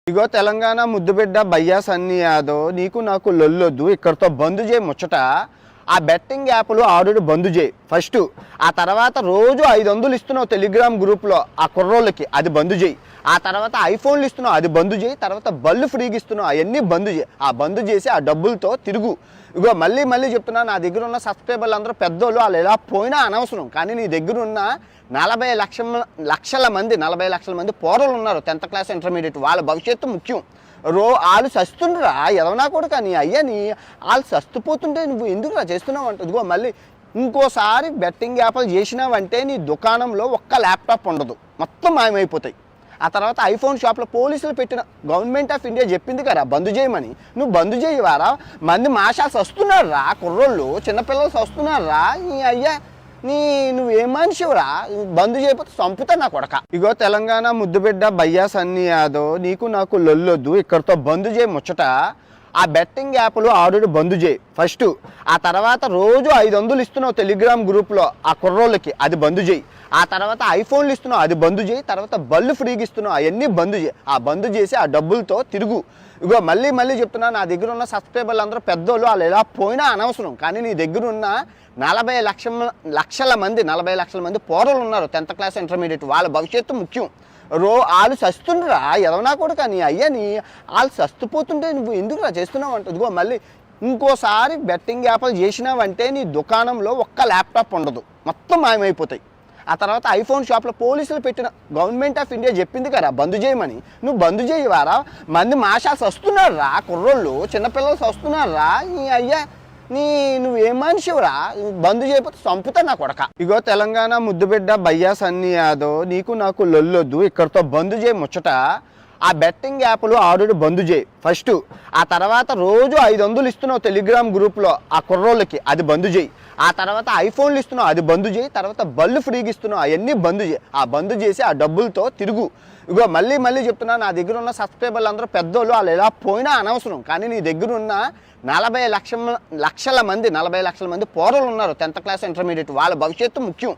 ఇగో తెలంగాణ ముద్దుబిడ్డ బయ్యా సన్నీ యాదవ్ నీకు నాకు లొల్లొద్దు ఇక్కడితో బంద్ చేయి ముచ్చట. ఆ బెట్టింగ్ యాప్లు ఆల్రెడీ బంద్ చేయి ఫస్ట్. ఆ తర్వాత రోజు 500 ఇస్తున్నావు టెలిగ్రామ్ గ్రూప్లో ఆ కుర్రోళ్ళకి, అది బంద్ చేయి. ఆ తర్వాత ఐఫోన్లు ఇస్తున్నావు, అది బంద్ చేయి. తర్వాత బళ్ళు ఫ్రీగా ఇస్తున్నావు, అవన్నీ బంద్ చేయి. ఆ బంద్ చేసి ఆ డబ్బులతో తిరుగు. ఇగో మళ్ళీ చెప్తున్నా, నా దగ్గర ఉన్న సబ్స్క్రైబర్లు అందరూ పెద్దోళ్ళు, వాళ్ళు ఎలా పోయినా అనవసరం. కానీ నీ దగ్గర ఉన్న 40 లక్షల మంది పోరలు ఉన్నారు 10th క్లాస్ ఇంటర్మీడియట్, వాళ్ళ భవిష్యత్తు ముఖ్యం. వాళ్ళు సస్తుండ్రా ఎదవనా కూడా, కానీ అయ్యని వాళ్ళు సస్తుపోతుంటే నువ్వు ఎందుకు చేస్తున్నావు అంట. ఇదిగో మళ్ళీ ఇంకోసారి బెట్టింగ్ యాప్లు చేసినావంటే నీ దుకాణంలో ఒక్క ల్యాప్టాప్ ఉండదు, మొత్తం మాయమైపోతాయి. ఆ తర్వాత ఐఫోన్ షాప్లో పోలీసులు పెట్టిన గవర్నమెంట్ ఆఫ్ ఇండియా చెప్పింది కదా బంద్ చేయమని, నువ్వు బంద్ చేయవారా? మంది మాషాలు వస్తున్నారు రా, కుర్రోళ్ళు చిన్నపిల్లలు వస్తున్నారు రా. అయ్యా నువ్వేం మనిషివరా? బంద్ చేయకపోతే చంపుతా నా కొడక. ఇగో తెలంగాణ ముద్దుబిడ్డ బయ్యా సన్నీ యాదవ్ నీకు నాకు లొల్లొద్దు ఇక్కడితో బంద్ చేయి ముచ్చట. ఆ బెట్టింగ్ యాప్లు ఆల్రెడీ బంద్ చేయి ఫస్ట్. ఆ తర్వాత రోజు 500 ఇస్తున్నావు టెలిగ్రామ్ గ్రూప్లో ఆ కుర్రోళ్ళకి, అది బంద్ చేయి. ఆ తర్వాత ఐఫోన్లు ఇస్తున్నావు, అది బంద్ చేయి. తర్వాత బళ్ళు ఫ్రీగా ఇస్తున్నావు, అవన్నీ బంద్ చేయి. ఆ బంద్ చేసి ఆ డబ్బులతో తిరుగు. ఇగో మళ్ళీ చెప్తున్నా, నా దగ్గర ఉన్న సబ్స్క్రైబర్లు అందరూ పెద్దోళ్ళు, వాళ్ళు ఎలా పోయినా అనవసరం. కానీ నీ దగ్గర ఉన్న 40 లక్షల మంది పోరలు ఉన్నారు 10th క్లాస్ ఇంటర్మీడియట్, వాళ్ళ భవిష్యత్తు ముఖ్యం. వాళ్ళు సస్తుండ్రా ఎదవనా కూడా, కానీ అయ్యని వాళ్ళు సస్తుపోతుంటే నువ్వు ఎందుకు చేస్తున్నావు అంట. ఇదిగో మళ్ళీ ఇంకోసారి బెట్టింగ్ యాప్లు చేసినావంటే నీ దుకాణంలో ఒక్క ల్యాప్టాప్ ఉండదు, మొత్తం మాయమైపోతాయి. ఆ తర్వాత ఐఫోన్ షాప్లో పోలీసులు పెట్టిన గవర్నమెంట్ ఆఫ్ ఇండియా చెప్పింది కదా బంద్ చేయమని, నువ్వు బంద్ చేయవారా? మంది మాషాలు వస్తున్నారు రా, కుర్రోళ్ళు చిన్నపిల్లలు వస్తున్నారు రా. అయ్యా నువ్వేం మనిషివరా? బంద్ చేయకపోతే చంపుతా నా కొడక. ఇగో తెలంగాణ ముద్దుబిడ్డ బయ్యా సన్నీ యాదవ్ నీకు నాకు లొల్లొద్దు ఇక్కడితో బంద్ చేయి ముచ్చట. ఆ బెట్టింగ్ యాప్లు ఆల్రెడీ బంద్ చేయి ఫస్ట్. ఆ తర్వాత రోజు 500 ఇస్తున్నావు టెలిగ్రామ్ గ్రూప్లో ఆ కుర్రోళ్ళకి, అది బంద్ చేయి. ఆ తర్వాత ఐఫోన్లు ఇస్తున్నావు, అది బంద్ చేయి. తర్వాత బళ్ళు ఫ్రీగా ఇస్తున్నావు, అవన్నీ బంద్ చేయి. ఆ బంద్ చేసి ఆ డబ్బులతో తిరుగు. ఇగో మళ్ళీ చెప్తున్నా, నా దగ్గర ఉన్న సబ్స్క్రైబర్లు అందరూ పెద్దోళ్ళు, వాళ్ళు ఎలా పోయినా అనవసరం. కానీ నీ దగ్గర ఉన్న 40 లక్షల మంది పోరలు ఉన్నారు 10th క్లాస్ ఇంటర్మీడియట్, వాళ్ళ భవిష్యత్తు ముఖ్యం.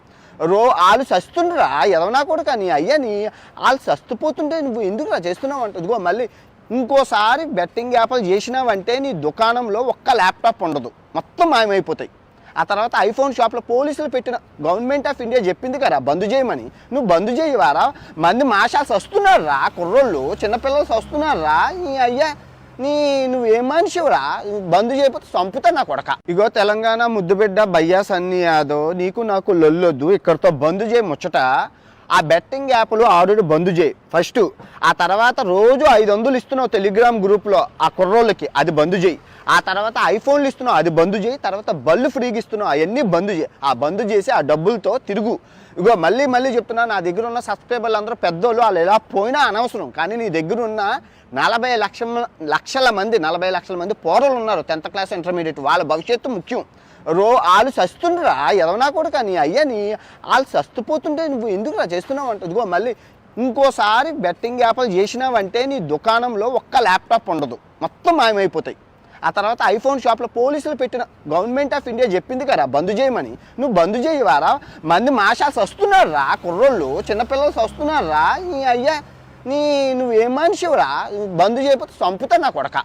వాళ్ళు సస్తుండ్రా ఎదవనా కూడా, కానీ అయ్యని వాళ్ళు సస్తుపోతుంటే నువ్వు ఎందుకు చేస్తున్నావు అంట. ఇదిగో మళ్ళీ ఇంకోసారి బెట్టింగ్ యాప్లు చేసినావంటే నీ దుకాణంలో ఒక్క ల్యాప్టాప్ ఉండదు, మొత్తం మాయమైపోతాయి. ఆ తర్వాత ఐఫోన్ షాప్లో పోలీసులు పెట్టిన గవర్నమెంట్ ఆఫ్ ఇండియా చెప్పింది కదా బంద్ చేయమని, నువ్వు బంద్ చేయవారా? మంది మాషాలు వస్తున్నారు రా, కుర్రోళ్ళు చిన్నపిల్లలు వస్తున్నారు రా. అయ్యా నువ్వేం మనిషివరా? బంద్ చేయకపోతే చంపుతా నా కొడక. ఇగో తెలంగాణ ముద్దుబిడ్డ బయ్యా సన్నీ యాదవ్ నీకు నాకు లొల్లొద్దు ఇక్కడితో బంద్ చేయి ముచ్చట. ఆ బెట్టింగ్ యాప్లు ఆల్రెడీ బంద్ చేయి ఫస్ట్. ఆ తర్వాత రోజు 500 ఇస్తున్నావు టెలిగ్రామ్ గ్రూప్లో ఆ కుర్రోళ్ళకి, అది బంద్ చేయి. ఆ తర్వాత ఐఫోన్లు ఇస్తున్నావు, అది బంద్ చేయి. తర్వాత బళ్ళు ఫ్రీగా ఇస్తున్నావు, అవన్నీ బంద్ చేయి. ఆ బంద్ చేసి ఆ డబ్బులతో తిరుగు. ఇగో మళ్ళీ చెప్తున్నా, నా దగ్గర ఉన్న సబ్స్క్రైబర్లు అందరూ పెద్దోళ్ళు, వాళ్ళు ఎలా పోయినా అనవసరం. కానీ నీ దగ్గర ఉన్న 40 లక్షల మంది పోరలు ఉన్నారు 10th క్లాస్ ఇంటర్మీడియట్, వాళ్ళ భవిష్యత్తు ముఖ్యం. వాళ్ళు సస్తుండ్రా ఎదవనా కూడా, కానీ అయ్యని వాళ్ళు సస్తుపోతుంటే నువ్వు ఎందుకు చేస్తున్నావు అంట. ఇదిగో మళ్ళీ ఇంకోసారి బెట్టింగ్ యాప్లు చేసినావంటే నీ దుకాణంలో ఒక్క ల్యాప్టాప్ ఉండదు, మొత్తం మాయమైపోతాయి. ఆ తర్వాత ఐఫోన్ షాప్లో పోలీసులు పెట్టిన గవర్నమెంట్ ఆఫ్ ఇండియా చెప్పింది కదా బంద్ చేయమని, నువ్వు బంద్ చేయవారా? మంది మాషాలు వస్తున్నారు రా, కుర్రోళ్ళు చిన్నపిల్లలు వస్తున్నారు రా. అయ్యా నువ్వేం మనిషివరా? బంద్ చేయకపోతే చంపుతా నా కొడక.